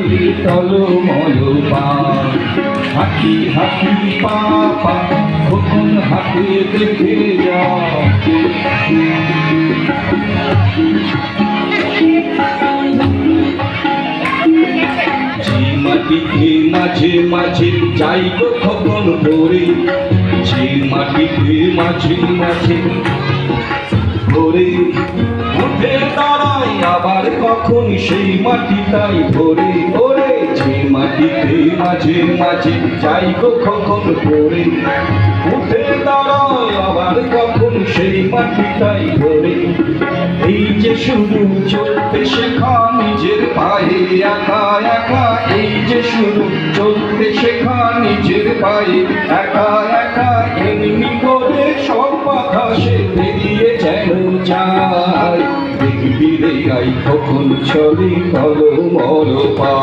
চলে টলমল পা, হাঁটি হাঁটি পা পা খোকন হাতে দেখে যা। মাটিতে মাঝে মাঝে যাই গো খোকন ভোরে, যে মাটিতে মাঝে মাঝে ভোরে উঠে দাঁড়াই আবার কখন সেই মাটিটাই ভোরে। ওরে যে মাটিতে মাঝে মাঝে যাই গো খোকন ভোরে, উঠে দাঁড়াই আবার কখন সেই মাটিটাই ভোরে। এই যে শুরু চলতে শেখা নিজের পায়ে একা একা, এই যে শুরু চলতে শেখা নিজের পায়ে একা একা, এমনি করে সব বাধা সে পেরিয়ে যেন যায়। দেখবি রে গাই কখন চলে টলমল পা।